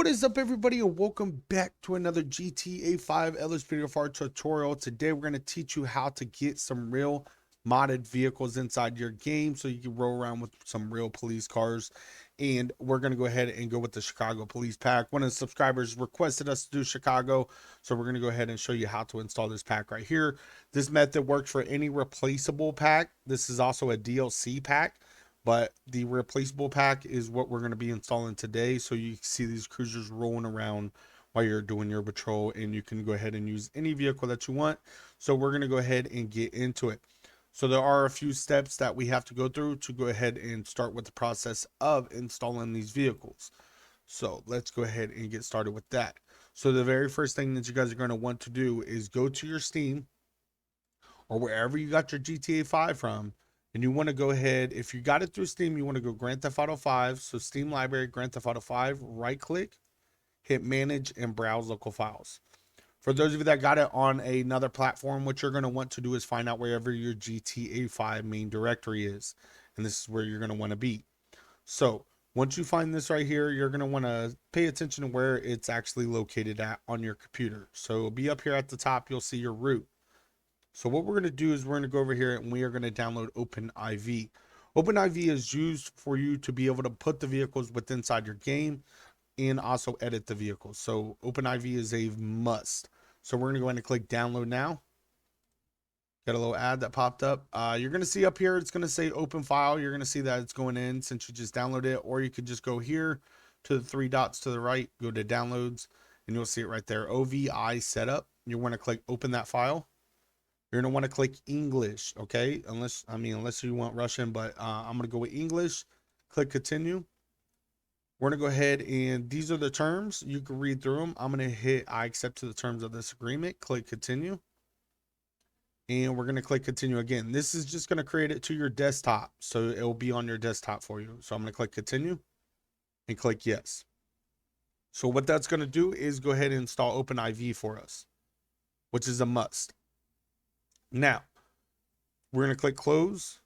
What is up, everybody, and welcome back to another GTA 5 LSPDFR tutorial. Today we're going to teach you how to get some real modded vehicles inside your game so you can roll around with some real police cars. And we're going to go ahead and go with the Chicago police pack. One of the subscribers requested us to do Chicago, so we're going to go ahead and show you how to install this pack right here. This method works for any replaceable pack. This is also a DLC pack, but the replaceable pack is what we're going to be installing today. So you can see these cruisers rolling around while you're doing your patrol, and you can go ahead and use any vehicle that you want. So we're going to go ahead and get into it. So there are a few steps that we have to go through to go ahead and start with the process of installing these vehicles. So let's go ahead and get started with that. So the very first thing that you guys are going to want to do is go to your Steam or wherever you got your GTA 5 from. And you want to go ahead, if you got it through Steam, you want to go Grand Theft Auto 5. So Steam Library, Grand Theft Auto 5, right click, hit manage and browse local files. For those of you that got it on another platform, what you're going to want to do is find out wherever your GTA 5 main directory is. And this is where you're going to want to be. So once you find this right here, you're going to want to pay attention to where it's actually located at on your computer. So it'll be up here at the top, you'll see your root. So what we're going to do is we're going to go over here and we are going to download OpenIV. OpenIV is used for you to be able to put the vehicles within inside your game and also edit the vehicles. So OpenIV is a must. So we're going to go ahead and click download now. Got a little ad that popped up. You're going to see up here, it's going to say open file. You're going to see that it's going in since you just downloaded it, or you could just go here to the three dots to the right, go to downloads, and you'll see it right there. OVI setup. You want to click open that file. You're going to want to click English, okay? Unless you want Russian, but I'm going to go with English. Click continue. We're going to go ahead and these are the terms. You can read through them. I'm going to hit I accept to the terms of this agreement. Click continue. And we're going to click continue again. This is just going to create it to your desktop. So it will be on your desktop for you. So I'm going to click continue and click yes. So what that's going to do is go ahead and install OpenIV for us, which is a must. Now, we're going to click close,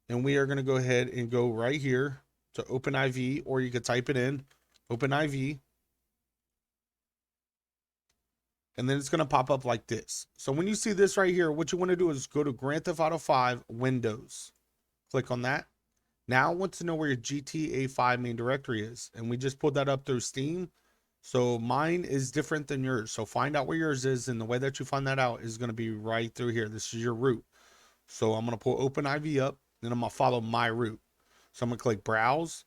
and we are going to go ahead and go right here to OpenIV, or you could type it in, OpenIV, and then it's going to pop up like this. So when you see this right here, what you want to do is go to Grand Theft Auto 5, Windows. Click on that. Now I want to know where your GTA 5 main directory is, and we just pulled that up through Steam. So mine is different than yours. So find out where yours is, and the way that you find that out is going to be right through here. This is your root. So I'm going to pull OpenIV up, then I'm going to follow my root. So I'm going to click browse.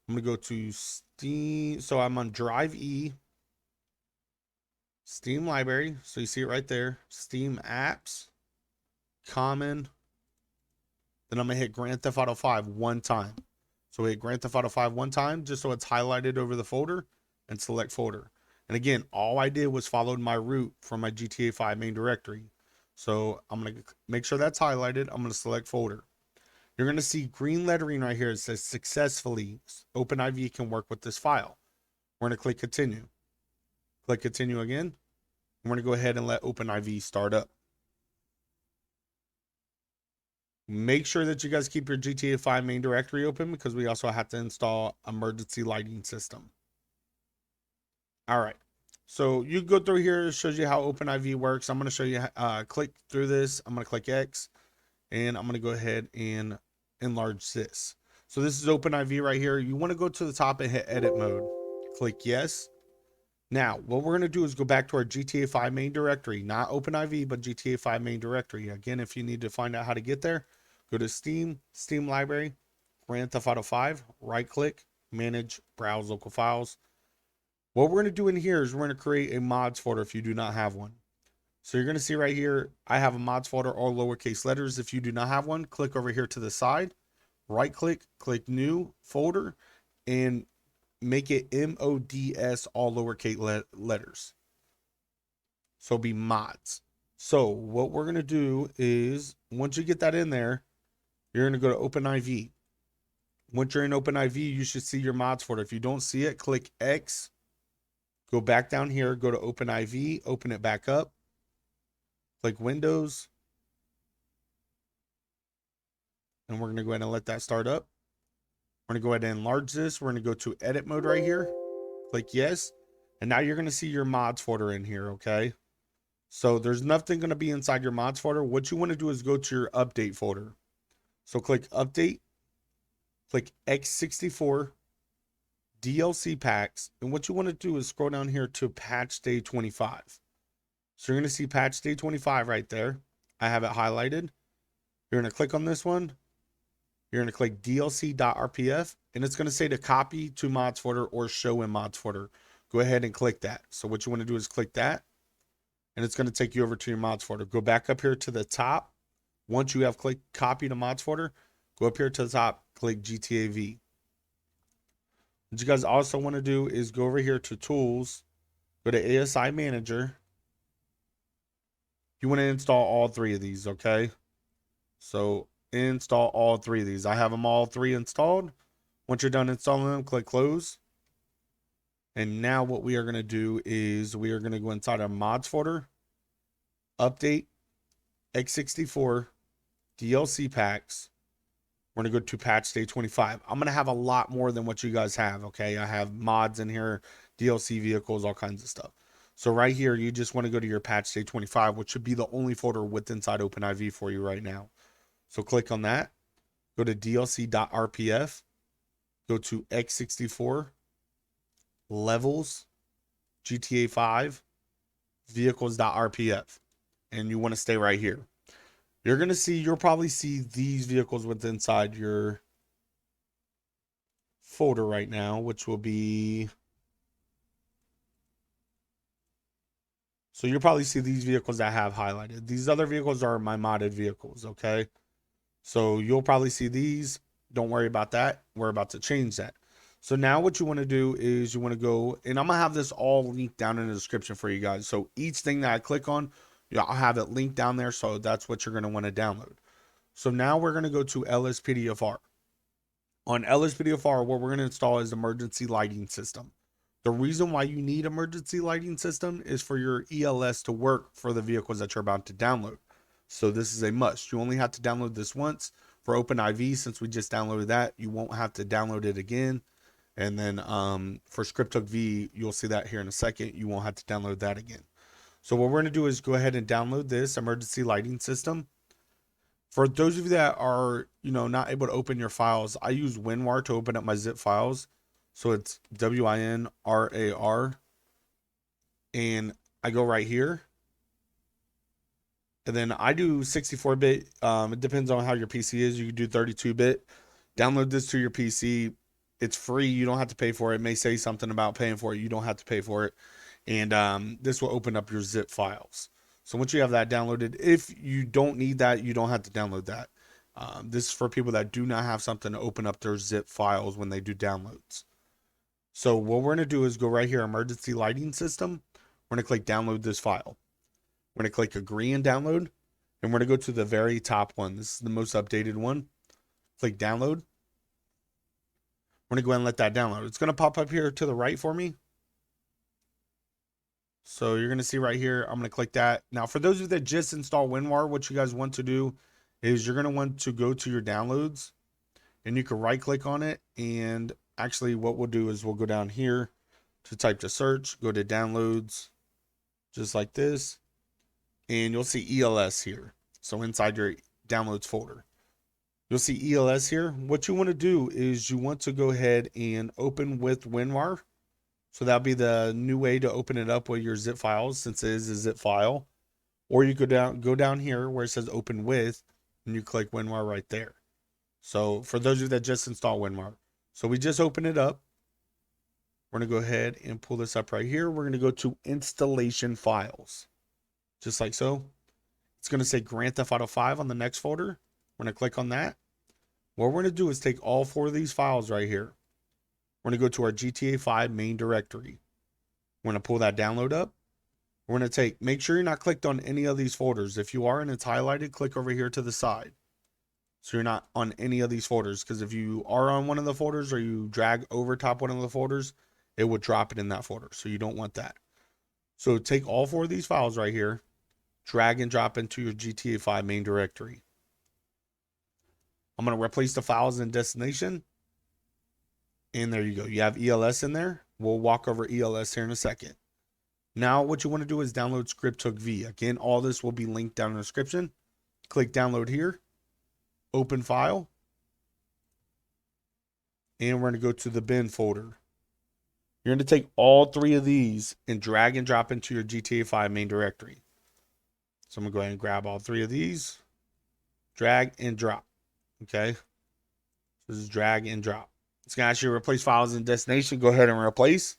I'm going to go to Steam. So I'm on Drive E, Steam Library. So you see it right there. Steam Apps, Common. Then I'm going to hit Grand Theft Auto 5 one time. So hit Grand Theft Auto 5 one time just so it's highlighted over the folder, and select folder. And again, all I did was followed my root from my GTA 5 main directory. So I'm going to make sure that's highlighted. I'm going to select folder. You're going to see green lettering right here. It says successfully OpenIV can work with this file. We're going to click continue. Click continue again. We're going to go ahead and let OpenIV start up. Make sure that you guys keep your GTA 5 main directory open because we also have to install emergency lighting system. All right, so you go through here. It shows you how OpenIV works. I'm going to show you, click through this. I'm going to click X, and I'm going to go ahead and enlarge this. So this is OpenIV right here. You want to go to the top and hit edit mode. Click yes. Now, what we're going to do is go back to our GTA 5 main directory, not OpenIV, but GTA 5 main directory. Again, if you need to find out how to get there, go to Steam, Steam Library, Grand Theft Auto 5, right click, manage, browse local files. What we're going to do in here is we're going to create a mods folder if you do not have one. So you're going to see right here, I have a mods folder, all lowercase letters. If you do not have one, click over here to the side, right click, click new folder, and make it MODS, all lowercase letters. So be mods. So what we're going to do is once you get that in there, you're going to go to OpenIV. Once you're in OpenIV, you should see your mods folder. If you don't see it, click X. Go back down here, go to OpenIV, open it back up, click Windows, and we're going to go ahead and let that start up. We're going to go ahead and enlarge this. We're going to go to edit mode right here, Click yes. And now you're going to see your mods folder in here, okay? So there's nothing going to be inside your mods folder. What you want to do is go to your update folder. So click update, click x64 DLC packs. And what you want to do is scroll down here to patch day 25. So you're going to see patch day 25 right there. I have it highlighted. You're going to click on this one. You're going to click DLC.rpf, and it's going to say to copy to mods folder or show in mods folder. Go ahead and click that. So what you want to do is click that, and it's going to take you over to your mods folder. Go back up here to the top. Once you have clicked copy to mods folder, go up here to the top, click GTAV. What you guys also want to do is go over here to tools, go to ASI manager. You want to install all three of these, okay? So install all three of these. I have them all three installed. Once you're done installing them, click close. And now what we are going to do is we are going to go inside our mods folder, update x64 DLC packs. We're going to go to patch day 25. I'm going to have a lot more than what you guys have, okay? I have mods in here, DLC vehicles, all kinds of stuff. So right here, you just want to go to your patch day 25, which should be the only folder with inside OpenIV for you right now. So click on that, go to DLC.rpf, go to x64, levels, GTA 5, vehicles.rpf, and you want to stay right here. You'll probably see these vehicles with inside your folder right now, which will be, so you'll probably see these vehicles that I have highlighted. These other vehicles are my modded vehicles, okay? So you'll probably see these. Don't worry about that. We're about to change that. So now what you want to do is you want to go, and I'm going to have this all linked down in the description for you guys. So each thing that I click on, I'll have it linked down there. So that's what you're going to want to download. So now we're going to go to LSPDFR. On LSPDFR, what we're going to install is emergency lighting system. The reason why you need emergency lighting system is for your ELS to work for the vehicles that you're about to download. So this is a must. You only have to download this once. For OpenIV, since we just downloaded that, you won't have to download it again. And then for ScriptHook V, you'll see that here in a second. You won't have to download that again. So what we're going to do is go ahead and download this emergency lighting system. For those of you that are, not able to open your files, I use WinRAR to open up my zip files. So it's WINRAR. And I go right here. And then I do 64-bit. It depends on how your PC is. You can do 32-bit. Download this to your PC. It's free. You don't have to pay for it. It may say something about paying for it. You don't have to pay for it. And this will open up your zip files. So once you have that downloaded, if you don't need that, you don't have to download that. This is for people that do not have something to open up their zip files when they do downloads. So what we're going to do is go right here, emergency lighting system. We're going to click download this file. We're going to click agree and download. And we're going to go to the very top one. This is the most updated one. Click download. We're going to go ahead and let that download. It's going to pop up here to the right for me. So you're going to see right here, I'm going to click that. Now, for those of you that just install WinRAR, what you guys want to do is you're going to want to go to your downloads, and you can right click on it. And actually what we'll do is we'll go down here to type to search, go to downloads, just like this. And you'll see ELS here. So inside your downloads folder, you'll see ELS here. What you want to do is you want to go ahead and open with WinRAR. So that'll be the new way to open it up with your zip files, since it is a zip file. Or you go down here where it says open with, and you click WinRAR right there. So for those of you that just install WinRAR. So we just open it up. We're going to go ahead and pull this up right here. We're going to go to installation files. Just like so. It's going to say Grand Theft Auto 5 on the next folder. We're going to click on that. What we're going to do is take all four of these files right here. We're going to go to our GTA 5 main directory. We're going to pull that download up. We're going to make sure you're not clicked on any of these folders. If you are and it's highlighted, click over here to the side. So you're not on any of these folders, because if you are on one of the folders or you drag over top one of the folders, it will drop it in that folder. So you don't want that. So take all four of these files right here, drag and drop into your GTA 5 main directory. I'm going to replace the files in destination. And there you go. You have ELS in there. We'll walk over ELS here in a second. Now what you want to do is download ScriptHook V. Again, all this will be linked down in the description. Click download here, open file, and we're going to go to the bin folder. You're going to take all 3 of these and drag and drop into your GTA 5 main directory. So I'm going to go ahead and grab all 3 of these, drag and drop. Okay. This is drag and drop. It's going to actually replace files in destination. Go ahead and replace.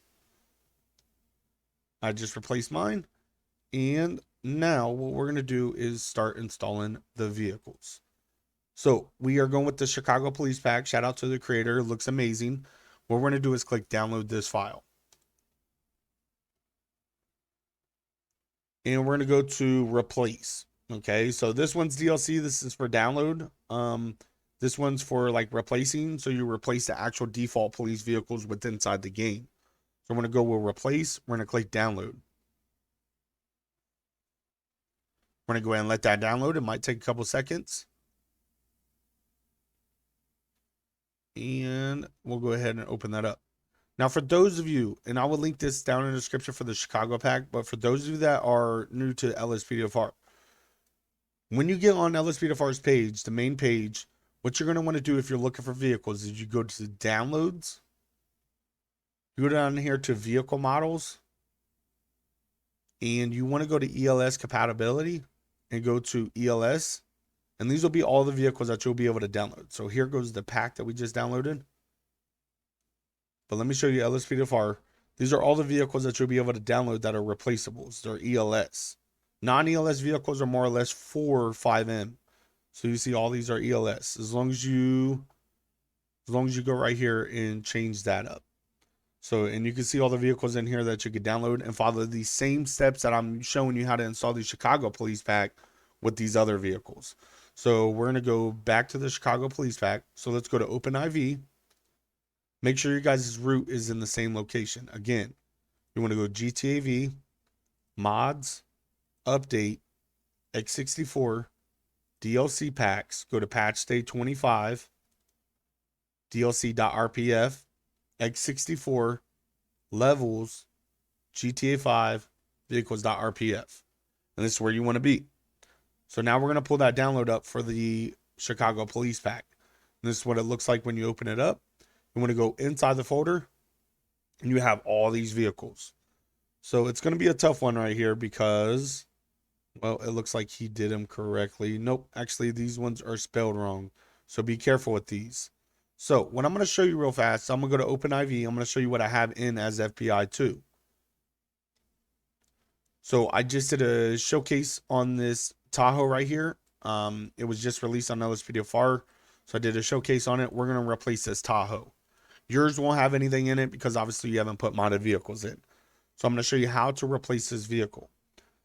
I just replaced mine. And now what we're going to do is start installing the vehicles. So we are going with the Chicago Police Pack. Shout out to the creator. It looks amazing. What we're going to do is click download this file. And we're going to go to replace. Okay, so this one's DLC. This is for download. This one's for like replacing. So you replace the actual default police vehicles with inside the game. So I'm going to go with replace. We're going to click download. We're going to go ahead and let that download. It might take a couple seconds. And we'll go ahead and open that up. Now, for those of you, and I will link this down in the description for the Chicago pack, but for those of you that are new to LSPDFR, when you get on LSPDFR's page, the main page, what you're going to want to do if you're looking for vehicles is you go to downloads, you go down here to vehicle models, and you want to go to ELS compatibility and go to ELS. And these will be all the vehicles that you'll be able to download. So here goes the pack that we just downloaded. But let me show you LSPDFR. These are all the vehicles that you'll be able to download that are replaceables. They're ELS. Non-ELS vehicles are more or less 4 or 5M. So you see all these are ELS. As long as you go right here and change that up. So, and you can see all the vehicles in here that you could download and follow the same steps that I'm showing you how to install the Chicago Police Pack with these other vehicles. So we're going to go back to the Chicago Police Pack. So let's go to OpenIV. Make sure your guys' root is in the same location. Again, you want to go GTAV, mods, update, x64, DLC packs. Go to patch state 25, DLC.rpf, x64, levels, GTA 5, vehicles.rpf. And this is where you want to be. So now we're going to pull that download up for the Chicago Police Pack. And this is what it looks like when you open it up. You want to go inside the folder and you have all these vehicles. So it's going to be a tough one right here because, well, it looks like he did them correctly. Nope, actually these ones are spelled wrong. So be careful with these. So what I'm going to show you real fast, I'm going to go to OpenIV. I'm going to show you what I have in as FBI2. So I just did a showcase on this Tahoe right here. It was just released on LSPDFR. So I did a showcase on it. We're going to replace this Tahoe. Yours won't have anything in it because obviously you haven't put modded vehicles in. So I'm going to show you how to replace this vehicle.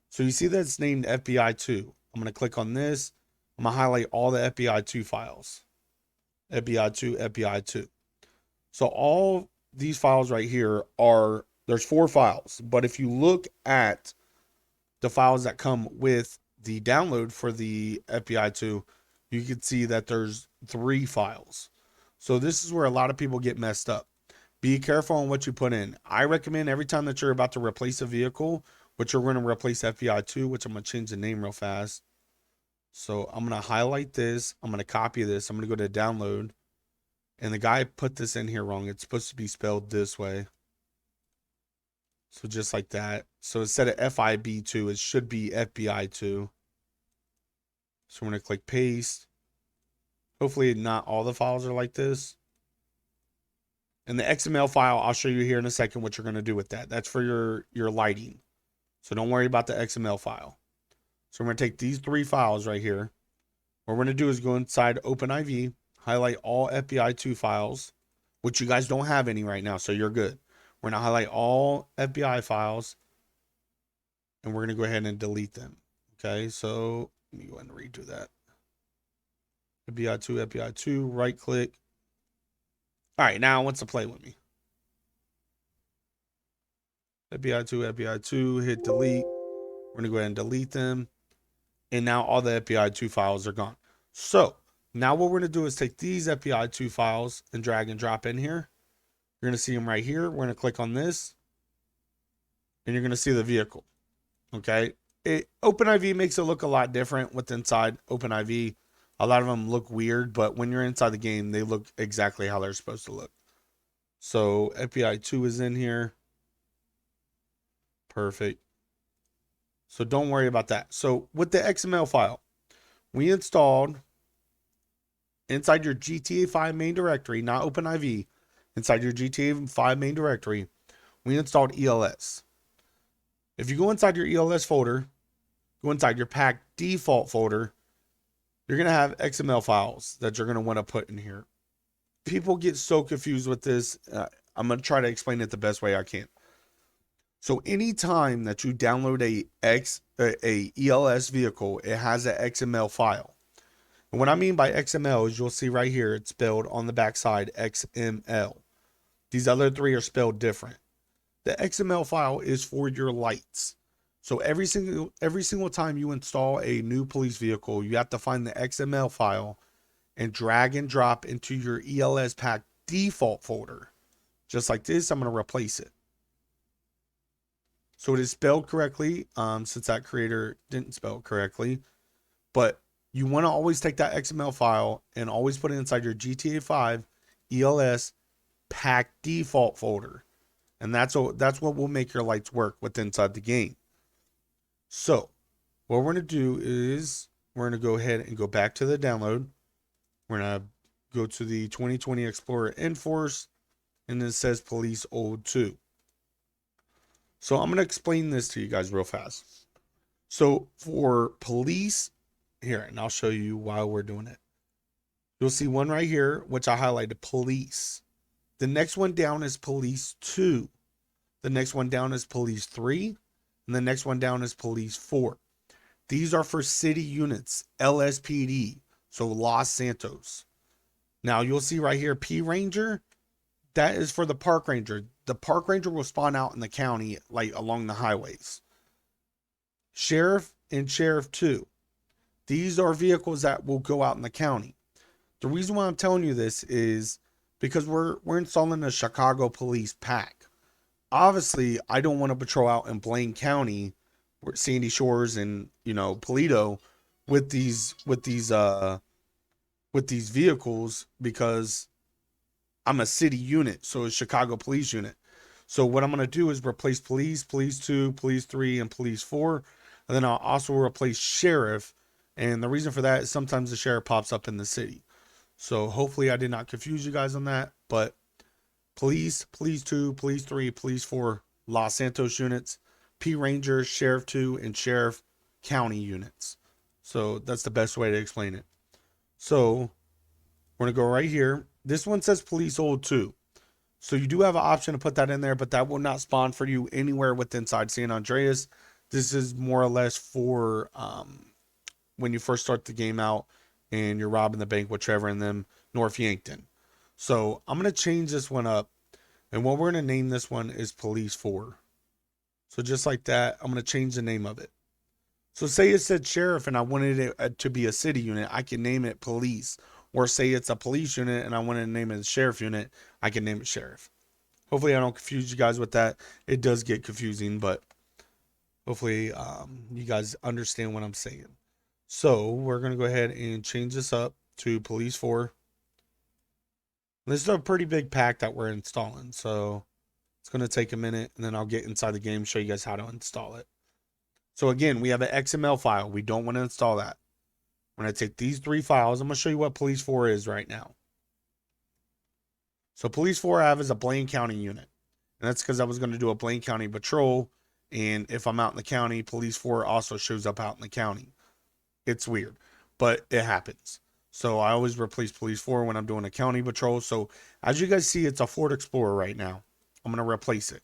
So you see that it's named FBI2. I'm going to click on this. I'm going to highlight all the FBI2 files. FBI2, FBI2. So all these files right here are, there's 4 files. But if you look at the files that come with the download for the FBI2, you can see that there's 3 files. So this is where a lot of people get messed up. Be careful on what you put in. I recommend every time that you're about to replace a vehicle, which you're going to replace FBI2, which I'm going to change the name real fast. So I'm going to highlight this. I'm going to copy this. I'm going to go to download. And the guy put this in here wrong. It's supposed to be spelled this way. So just like that. So instead of FIB2, it should be FBI2. So we're going to click paste. Hopefully not all the files are like this. And the XML file, I'll show you here in a second what you're going to do with that. That's for your lighting. So don't worry about the XML file. So we're going to take these 3 files right here. What we're going to do is go inside OpenIV, highlight all FBI2 files, which you guys don't have any right now, so you're good. We're going to highlight all FBI files, and we're going to go ahead and delete them. Okay, so let me go ahead and redo that. FBI2, FBI2, right click. All right, now it wants to play with me. FBI2, FBI2, hit delete. We're going to go ahead and delete them. And now all the FBI2 files are gone. So now what we're going to do is take these FBI2 files and drag and drop in here. You're going to see them right here. We're going to click on this and you're going to see the vehicle. Okay. OpenIV makes it look a lot different with inside OpenIV. A lot of them look weird, but when you're inside the game, they look exactly how they're supposed to look. So FBI 2 is in here. Perfect. So don't worry about that. So with the XML file, we installed inside your GTA 5 main directory, not OpenIV, inside your GTA 5 main directory, we installed ELS. If you go inside your ELS folder, go inside your pack default folder, you're going to have XML files that you're going to want to put in here. People get so confused with this. I'm going to try to explain it the best way I can. So anytime that you download a ELS vehicle, it has an XML file. And what I mean by XML is you'll see right here, it's spelled on the backside XML. These other three are spelled different. The XML file is for your lights. So every single time you install a new police vehicle, you have to find the XML file and drag and drop into your ELS pack default folder. Just like this, I'm going to replace it. So it is spelled correctly, since that creator didn't spell it correctly. But you want to always take that XML file and always put it inside your GTA 5 ELS pack default folder. And that's what will make your lights work with inside the game. So what we're going to do is we're going to go ahead and go back to the download. We're going to go to the 2020 Explorer Enforce, and it says Police Old 2. So I'm going to explain this to you guys real fast. So for police, here, and I'll show you why we're doing it. You'll see one right here, which I highlighted, police. The next one down is police 2. The next one down is police 3. And the next one down is police 4. These are for city units, LSPD, so Los Santos. Now you'll see right here, P Ranger, that is for the park ranger. The park ranger will spawn out in the county, like along the highways. Sheriff and Sheriff 2. These are vehicles that will go out in the county. The reason why I'm telling you this is because we're installing a Chicago police pack. Obviously, I don't want to patrol out in Blaine County, Sandy Shores, and Paleto with these vehicles, because I'm a city unit, so it's Chicago police unit. So what I'm going to do is replace police 2, police 3, and police 4. And then I'll also replace sheriff. And the reason for that is sometimes the sheriff pops up in the city. So hopefully I did not confuse you guys on that. But police 2, police 3, police 4, Los Santos units, P Ranger, Sheriff 2, and Sheriff County units. So that's the best way to explain it. So we're going to go right here. This one says police old 2. So you do have an option to put that in there, but that will not spawn for you anywhere within inside San Andreas. This is more or less for when you first start the game out and you're robbing the bank with Trevor and them, North Yankton. So I'm going to change this one up. And what we're going to name this one is Police 4. So just like that, I'm going to change the name of it. So say it said Sheriff and I wanted it to be a city unit, I can name it Police. Or say it's a police unit and I want to name it a sheriff unit, I can name it Sheriff. Hopefully I don't confuse you guys with that. It does get confusing, but hopefully you guys understand what I'm saying. So we're going to go ahead and change this up to Police 4. This is a pretty big pack that we're installing, so it's going to take a minute, and then I'll get inside the game and show you guys how to install it. So again, we have an XML file. We don't want to install that. We're going to take these 3 files. I'm going to show you what Police 4 is right now. So Police 4 I have is a Blaine County unit. And that's because I was going to do a Blaine County patrol. And if I'm out in the county, Police 4 also shows up out in the county. It's weird, but it happens. So I always replace Police 4 when I'm doing a county patrol. So as you guys see, it's a Ford Explorer right now. I'm going to replace it.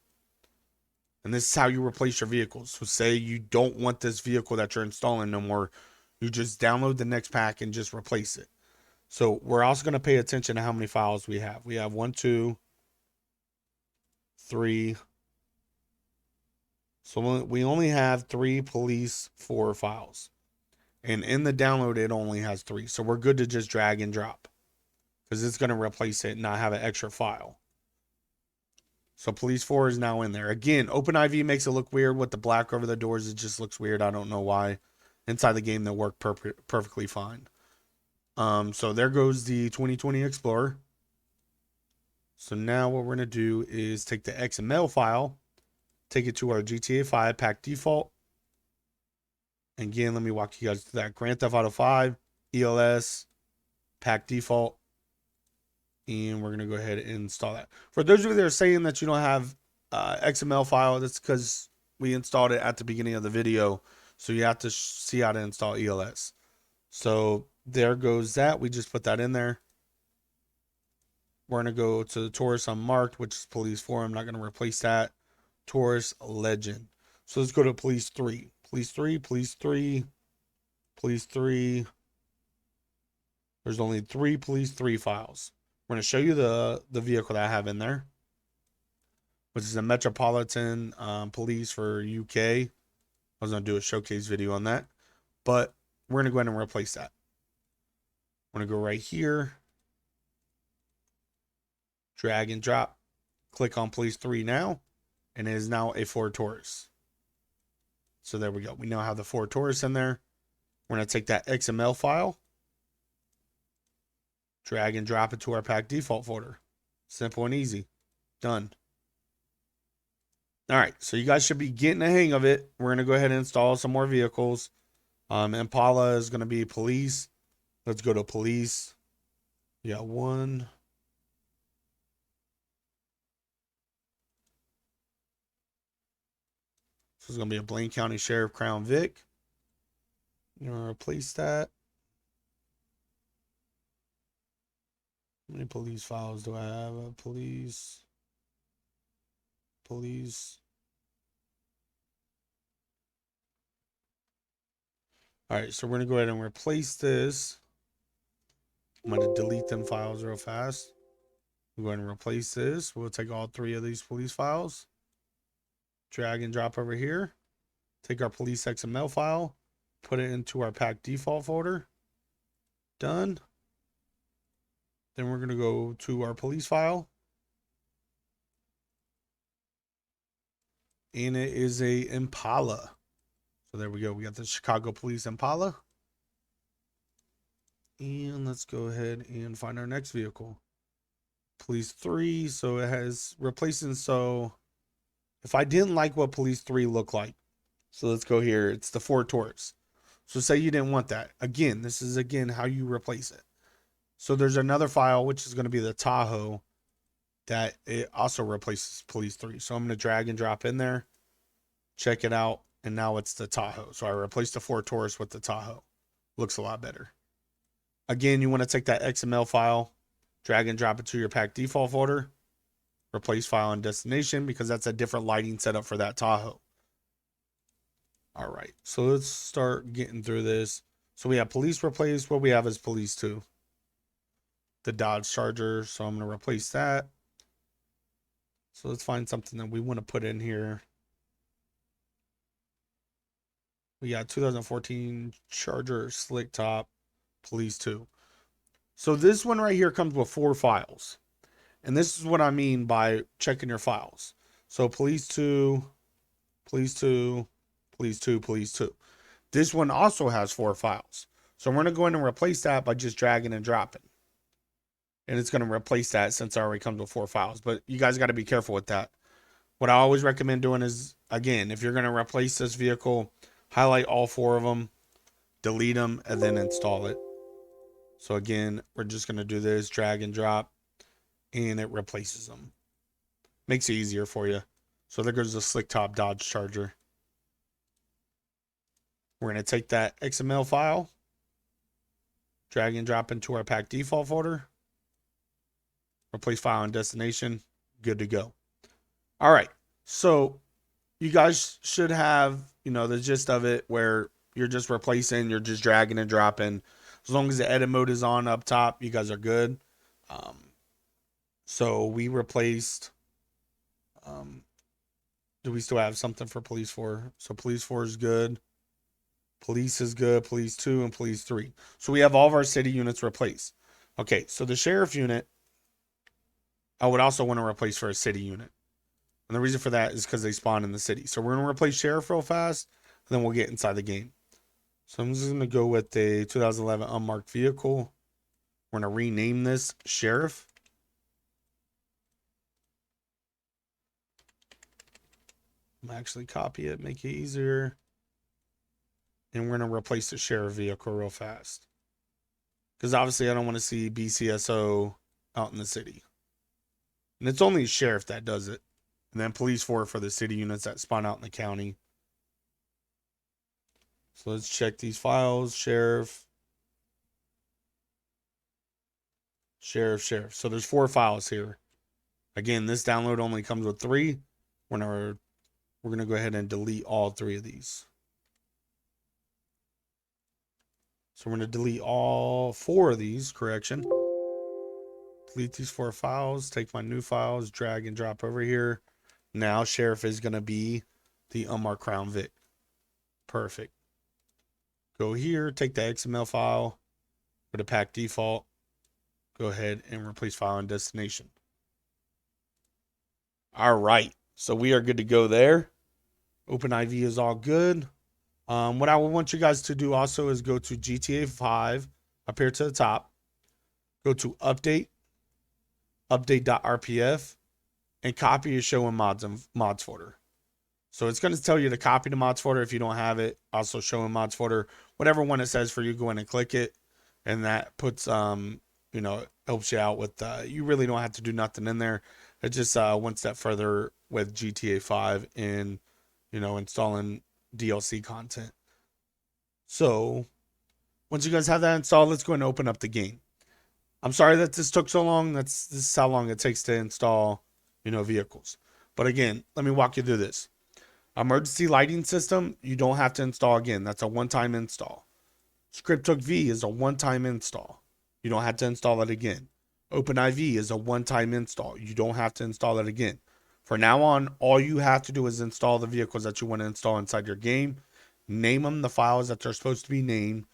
And this is how you replace your vehicles. So say you don't want this vehicle that you're installing no more. You just download the next pack and just replace it. So we're also going to pay attention to how many files we have. We have 1, 2, 3. So we only have 3 Police 4 files. And in the download, it only has 3. So we're good to just drag and drop, because it's going to replace it and not have an extra file. So police 4 is now in there. Again, OpenIV makes it look weird with the black over the doors. It just looks weird. I don't know why. Inside the game, they work perfectly fine. So there goes the 2020 Explorer. So now what we're going to do is take the XML file, take it to our GTA 5 pack default. Again, let me walk you guys through that. Grand Theft Auto 5, ELS, pack default. And we're going to go ahead and install that. For those of you that are saying that you don't have XML file, that's because we installed it at the beginning of the video. So you have to see how to install ELS. So there goes that. We just put that in there. We're going to go to the Taurus Unmarked, which is Police 4. I'm not going to replace that. Taurus Legend. So let's go to Police 3. Police 3, Police 3, Police 3. There's only 3 Police 3 files. We're going to show you the vehicle that I have in there, which is a Metropolitan Police for UK. I was going to do a showcase video on that, but we're going to go ahead and replace that. I'm going to go right here, drag and drop, click on Police 3 now, and it is now a Ford Taurus. So there we go. We now have the Ford Taurus in there. We're going to take that XML file, drag and drop it to our pack default folder. Simple and easy. Done. All right, so you guys should be getting the hang of it. We're going to go ahead and install some more vehicles. Impala is going to be police. Let's go to police. Yeah, 1. So it's going to be a Blaine County Sheriff Crown Vic. I'm going to replace that. How many police files do I have? Police. All right, so we're going to go ahead and replace this. I'm going to delete them files real fast. We'll go ahead and replace this. We'll take all 3 of these police files, drag and drop over here, take our police XML file, put it into our pack default folder. Done. Then we're going to go to our police file. And it is a Impala. So there we go. We got the Chicago Police Impala. And let's go ahead and find our next vehicle. Police 3. So it has replacing. So if I didn't like what Police 3 looked like, so let's go here. It's the Ford Taurus. So say you didn't want that. Again, this is how you replace it. So there's another file, which is going to be the Tahoe, that it also replaces Police 3. So I'm going to drag and drop in there, check it out, and now it's the Tahoe. So I replaced the Ford Taurus with the Tahoe. Looks a lot better. Again, you want to take that XML file, drag and drop it to your pack default folder, replace file and destination, because that's a different lighting setup for that Tahoe. All right, so let's start getting through this. So we have police replaced. What we have is police 2. The Dodge Charger, so I'm going to replace that. So let's find something that we want to put in here. We got 2014 Charger Slick Top, Police 2. So this one right here comes with 4 files. And this is what I mean by checking your files. So Police 2, Police 2, Police 2, Police 2. This one also has 4 files. So we're going to go in and replace that by just dragging and dropping. And it's going to replace that since it already comes with 4 files. But you guys got to be careful with that. What I always recommend doing is, again, if you're going to replace this vehicle, highlight all 4 of them, delete them, and then install it. So again, we're just going to do this, drag and drop, and it replaces them. Makes it easier for you. So there goes the Slick Top Dodge Charger. We're going to take that XML file, drag and drop into our pack default folder, replace file and destination, good to go. All right, so you guys should have, the gist of it, where you're just replacing, you're just dragging and dropping. As long as the edit mode is on up top, you guys are good. So we replaced, do we still have something for Police 4? So Police 4 is good. Police is good. Police 2 and Police 3. So we have all of our city units replaced. Okay, so the sheriff unit, I would also want to replace for a city unit. And the reason for that is because they spawn in the city. So we're going to replace sheriff real fast, and then we'll get inside the game. So I'm just going to go with a 2011 unmarked vehicle. We're going to rename this sheriff. I'm actually copy it, make it easier. And we're going to replace the sheriff vehicle real fast. Because obviously I don't want to see BCSO out in the city. And it's only sheriff that does it. And then police for the city units that spawn out in the county. So let's check these files. Sheriff. So there's 4 files here. Again, this download only comes with 3. We're gonna go ahead and delete all 3 of these. So we're gonna delete all 4 of these, correction. Delete these 4 files, take my new files, drag and drop over here. Now sheriff is gonna be the unmarked Crown Vic. Perfect. Go here, take the XML file, go to pack default, go ahead and replace file and destination. All right, so we are good to go there. OpenIV is all good. What I want you guys to do also is go to GTA 5 up here to the top, go to update, update.rpf, and copy your show in mods folder. So it's going to tell you to copy the mods folder if you don't have it. Also show in mods folder, whatever one it says for you, go in and click it. And that puts, you know, helps you out with, you really don't have to do nothing in there. It's just one step further with GTA 5 and, you know, installing DLC content. So once you guys have that installed, let's go and open up the game. I'm sorry that this took so long. This is how long it takes to install, you know, vehicles. But again, let me walk you through this. Emergency lighting system, you don't have to install again. That's a one-time install. ScriptHook V is a one-time install. You don't have to install it again. OpenIV is a one-time install. You don't have to install it again. For now on, all you have to do is install the vehicles that you want to install inside your game. Name them the files that they're supposed to be named.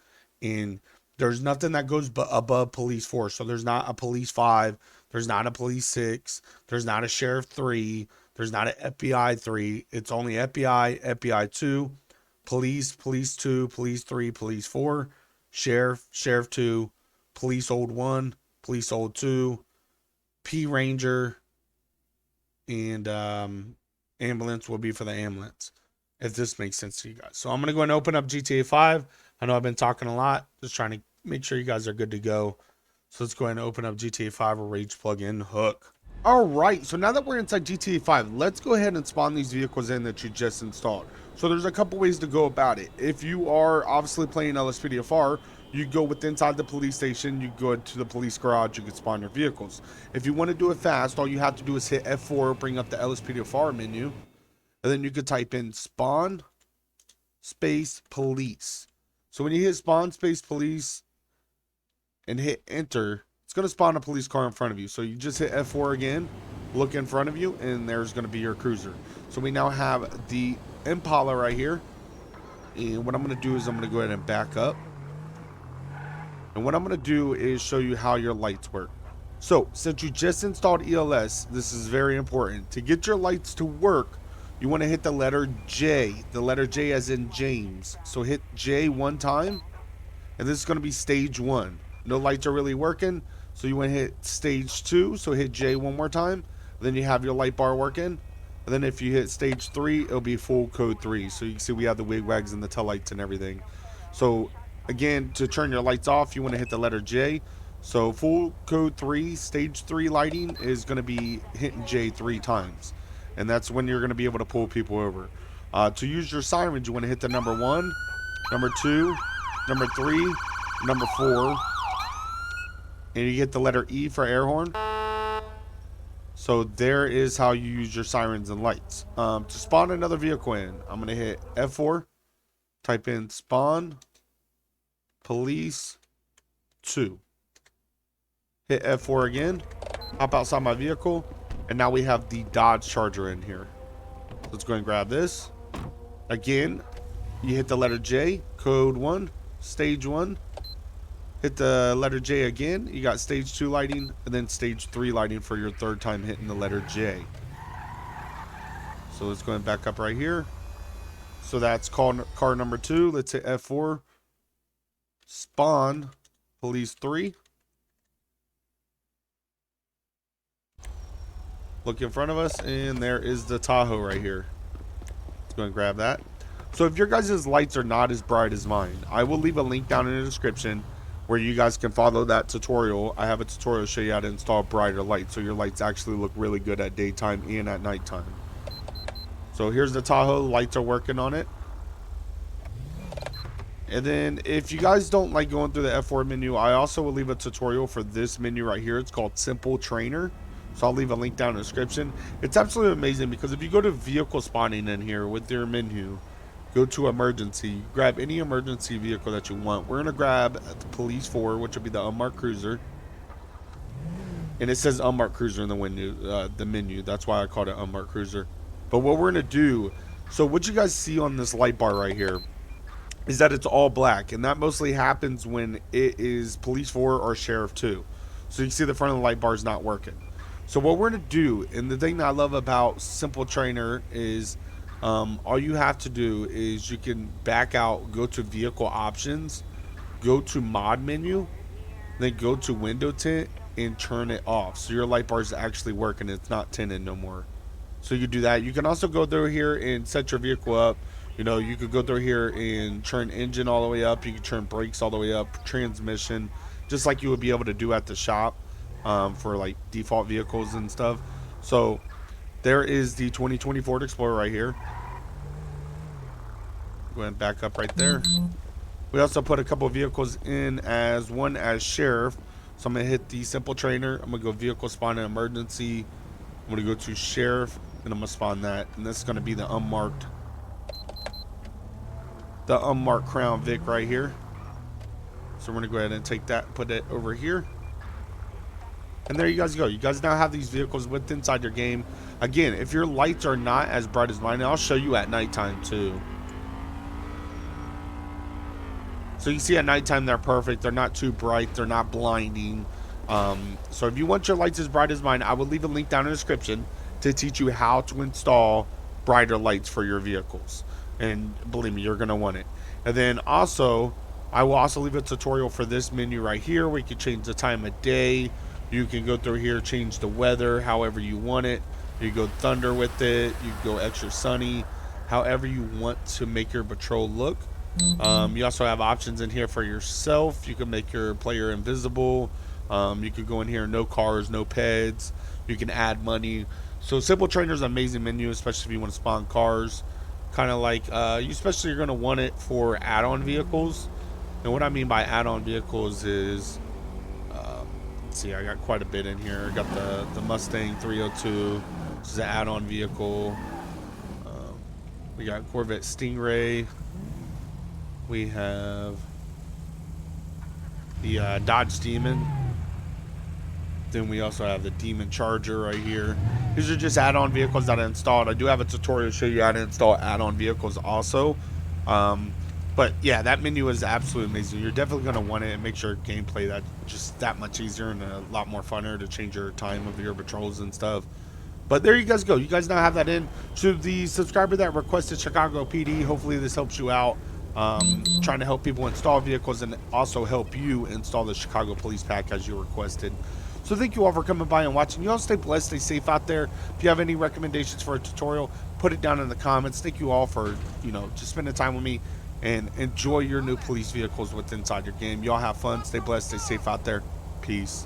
And there's nothing that goes above police 4. So there's not a police 5. There's not a police 6. There's not a sheriff 3. There's not an FBI 3. It's only FBI, FBI 2, police, police 2, police 3, police 4, sheriff, sheriff 2, police old 1, police old 2, P Ranger, and ambulance will be for the ambulance, if this makes sense to you guys. So I'm going to go and open up GTA 5. I know I've been talking a lot, just trying to make sure you guys are good to go. So let's go ahead and open up GTA 5 or Rage plugin hook. All right, so now that we're inside GTA 5, let's go ahead and spawn these vehicles in that you just installed. So there's a couple ways to go about it. If you are obviously playing LSPDFR, you go inside the police station, you go to the police garage, you can spawn your vehicles. If you want to do it fast, all you have to do is hit F4, bring up the LSPDFR menu, and then you could type in spawn space police. So when you hit spawn space police and hit enter, it's going to spawn a police car in front of you. So you just hit F4 again, look in front of you, and there's going to be your cruiser. So we now have the Impala right here. And what I'm going to do is I'm going to go ahead and back up. And what I'm going to do is show you how your lights work. So since you just installed ELS, this is very important. To get your lights to work, you want to hit the letter J. The letter J as in James. So hit J one time. And this is going to be stage 1. No lights are really working. So you want to hit stage 2, so hit J one more time. Then you have your light bar working. And then if you hit stage 3, it'll be full code 3. So you can see we have the wigwags and the tail lights and everything. So again, to turn your lights off, you want to hit the letter J. So full code 3, stage 3 lighting is going to be hitting J 3 times. And that's when you're going to be able to pull people over. To use your sirens, you want to hit the number 1, number 2, number 3, number 4. And you get the letter E for air horn. So there is how you use your sirens and lights. To spawn another vehicle in, I'm going to hit F4, type in spawn police 2. Hit F4 again, hop outside my vehicle, and now we have the Dodge Charger in here. Let's go and grab this. Again, you hit the letter J, code 1, stage 1. Hit the letter J again. You got stage 2 lighting and then stage 3 lighting for your third time hitting the letter J. So let's go and back up right here. So that's car number 2. Let's hit F4. Spawn police 3. Look in front of us, and there is the Tahoe right here. Let's go and grab that. So if your guys' lights are not as bright as mine, I will leave a link down in the description where you guys can follow that tutorial. I have a tutorial to show you how to install brighter lights so your lights actually look really good at daytime and at nighttime. So here's the Tahoe. Lights are working on it. And then if you guys don't like going through the F4 menu, I also will leave a tutorial for this menu right here. It's called Simple Trainer. So I'll leave a link down in the description. It's absolutely amazing because if you go to vehicle spawning in here with your menu, go to emergency, grab any emergency vehicle that you want. We're going to grab the police 4, which will be the unmarked cruiser. And it says unmarked cruiser in the menu. That's why I called it unmarked cruiser. But what we're going to do, so what you guys see on this light bar right here is that it's all black, and that mostly happens when it is police 4 or sheriff 2. So you can see the front of the light bar is not working. So what we're going to do, and the thing that I love about Simple Trainer is all you have to do is you can back out, go to vehicle options, go to mod menu, then go to window tint and turn it off. So your light bar is actually working. It's not tinted no more. So you do that. You can also go through here and set your vehicle up. You know, you could go through here and turn engine all the way up. You can turn brakes all the way up, transmission, just like you would be able to do at the shop for like default vehicles and stuff. So there is the 2020 Ford Explorer right here. Go ahead and back up right there. We also put a couple of vehicles in as one as sheriff. So I'm going to hit the Simple Trainer. I'm going to go vehicle spawn and emergency. I'm going to go to sheriff and I'm going to spawn that. And this is going to be the unmarked Crown Vic right here. So we're going to go ahead and take that and put it over here. And there you guys go. You guys now have these vehicles with inside your game. Again, if your lights are not as bright as mine, I'll show you at nighttime too. So you see at nighttime they're perfect. They're not too bright. They're not blinding. So if you want your lights as bright as mine, I will leave a link down in the description to teach you how to install brighter lights for your vehicles. And believe me, you're going to want it. And then also, I will also leave a tutorial for this menu right here where you can change the time of day. You can go through here, change the weather however you want it. You go thunder with it. You can go extra sunny, however you want to make your patrol look. You also have options in here for yourself. You can make your player invisible. You could go in here, no cars, no peds. You can add money. So Simple Trainer is an amazing menu, especially if you want to spawn cars. Kind of like, especially you're going to want it for add-on vehicles. And what I mean by add-on vehicles is, let's see, I got quite a bit in here. I got the Mustang 302, which is an add-on vehicle. We got Corvette Stingray. We have the Dodge Demon. Then we also have the Demon Charger right here. These are just add-on vehicles that I installed. I do have a tutorial to show you how to install add-on vehicles also. But yeah, that menu is absolutely amazing. You're definitely going to want it and make sure gameplay that just that much easier and a lot more funner to change your time of your patrols and stuff. But there you guys go. You guys now have that in. To the subscriber that requested Chicago PD, hopefully this helps you out. Trying to help people install vehicles and also help you install the Chicago Police Pack as you requested. So thank you all for coming by and watching. You all stay blessed, stay safe out there. If you have any recommendations for a tutorial, put it down in the comments. Thank you all for, just spending time with me and enjoy your new police vehicles with inside your game. Y'all have fun, stay blessed, stay safe out there. Peace.